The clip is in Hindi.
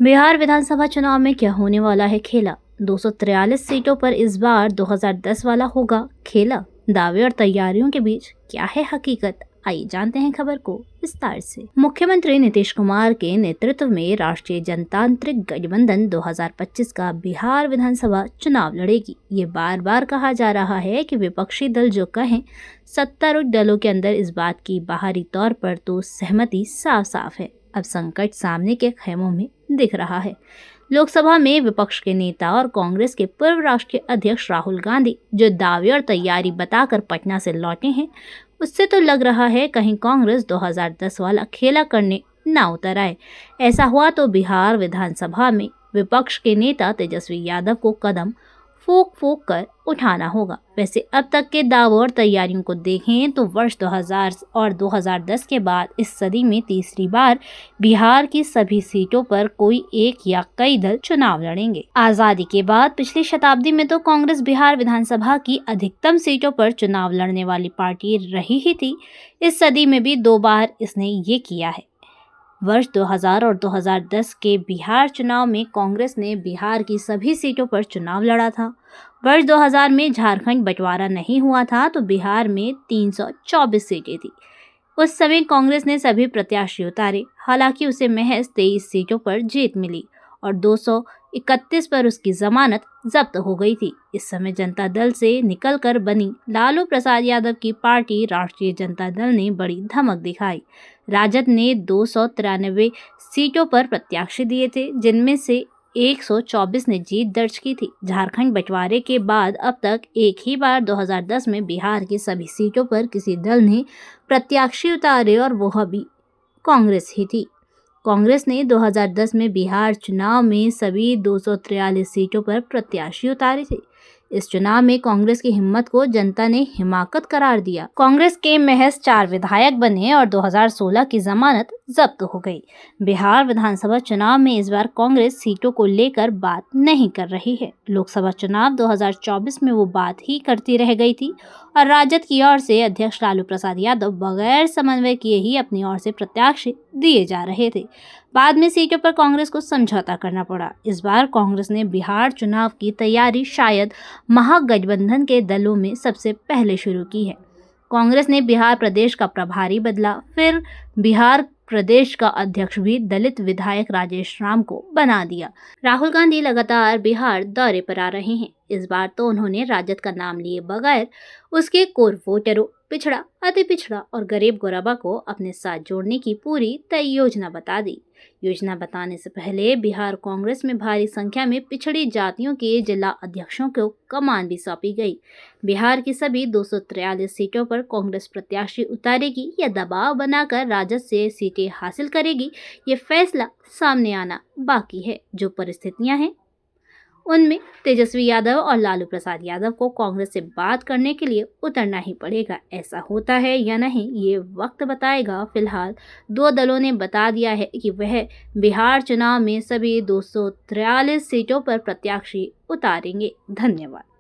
बिहार विधानसभा चुनाव में क्या होने वाला है खेला। 243 सीटों पर इस बार 2010 वाला होगा खेला। दावे और तैयारियों के बीच क्या है हकीकत, आइए जानते हैं खबर को विस्तार से। मुख्यमंत्री नीतीश कुमार के नेतृत्व में राष्ट्रीय जनतांत्रिक गठबंधन 2025 का बिहार विधानसभा चुनाव लड़ेगी। ये बार बार कहा जा रहा है कि विपक्षी दल जो कहें, सत्तारूढ़ दलों के अंदर इस बात की बाहरी तौर पर तो सहमति साफ साफ है। अब संकट सामने के खेमों में दिख रहा है। लोकसभा में विपक्ष के नेता और कांग्रेस के पूर्व राष्ट्रीय अध्यक्ष राहुल गांधी जो दावे और तैयारी बताकर पटना से लौटे हैं, उससे तो लग रहा है कहीं कांग्रेस 2010 वाला खेला करने ना उतर आए। ऐसा हुआ तो बिहार विधानसभा में विपक्ष के नेता तेजस्वी यादव को कदम फूंक फूंक कर उठाना होगा। वैसे अब तक के दावों और तैयारियों को देखें तो वर्ष 2000 और 2010 के बाद इस सदी में तीसरी बार बिहार की सभी सीटों पर कोई एक या कई दल चुनाव लड़ेंगे। आजादी के बाद पिछली शताब्दी में तो कांग्रेस बिहार विधानसभा की अधिकतम सीटों पर चुनाव लड़ने वाली पार्टी रही ही थी। इस सदी में भी 2 बार इसने ये किया है। वर्ष 2000 और 2010 के बिहार चुनाव में कांग्रेस ने बिहार की सभी सीटों पर चुनाव लड़ा था। वर्ष 2000 में झारखंड बंटवारा नहीं हुआ था तो बिहार में 324 सीटें थी। उस समय कांग्रेस ने सभी प्रत्याशी उतारे, हालांकि उसे महज 23 सीटों पर जीत मिली और 231 पर उसकी जमानत जब्त हो गई थी। इस समय जनता दल से निकलकर बनी लालू प्रसाद यादव की पार्टी राष्ट्रीय जनता दल ने बड़ी धमक दिखाई। राजद ने 293 सीटों पर प्रत्याशी दिए थे, जिनमें से 124 ने जीत दर्ज की थी। झारखंड बंटवारे के बाद अब तक एक ही बार 2010 में बिहार की सभी सीटों पर किसी दल ने प्रत्याशी उतारे और वह भी कांग्रेस ही थी। कांग्रेस ने 2010 में बिहार चुनाव में सभी 243 सीटों पर प्रत्याशी उतारे थे। इस चुनाव में कांग्रेस की हिम्मत को जनता ने हिमाकत करार दिया। कांग्रेस के महज 4 विधायक बने और 2016 की जमानत जब्त हो गई। बिहार विधानसभा चुनाव में इस बार कांग्रेस सीटों को लेकर बात नहीं कर रही है। लोकसभा चुनाव 2024 में वो बात ही करती रह गई थी और राजद की ओर से अध्यक्ष लालू प्रसाद यादव बगैर समन्वय किए ही अपनी ओर से प्रत्याशी दिए जा रहे थे। बाद में सीटों पर कांग्रेस को समझौता करना पड़ा। इस बार कांग्रेस ने बिहार चुनाव की तैयारी शायद महागठबंधन के दलों में सबसे पहले शुरू की है। कांग्रेस ने बिहार प्रदेश का प्रभारी बदला, फिर बिहार प्रदेश का अध्यक्ष भी दलित विधायक राजेश राम को बना दिया। राहुल गांधी लगातार बिहार दौरे पर आ रहे हैं। इस बार तो उन्होंने राजद का नाम लिए बगैर उसके कोर वोटरों, पिछड़ा, अति पिछड़ा और गरीब गुरबा को अपने साथ जोड़ने की पूरी तय योजना बता दी। योजना बताने से पहले बिहार कांग्रेस में भारी संख्या में पिछड़ी जातियों के जिला अध्यक्षों को कमान भी सौंपी गई। बिहार की सभी 243 सीटों पर कांग्रेस प्रत्याशी उतारेगी या दबाव बनाकर राजद से सीटें हासिल करेगी, ये फैसला सामने आना बाकी है। जो परिस्थितियां हैं उनमें तेजस्वी यादव और लालू प्रसाद यादव को कांग्रेस से बात करने के लिए उतरना ही पड़ेगा। ऐसा होता है या नहीं, ये वक्त बताएगा। फिलहाल 2 दलों ने बता दिया है कि वह बिहार चुनाव में सभी 243 सीटों पर प्रत्याशी उतारेंगे। धन्यवाद।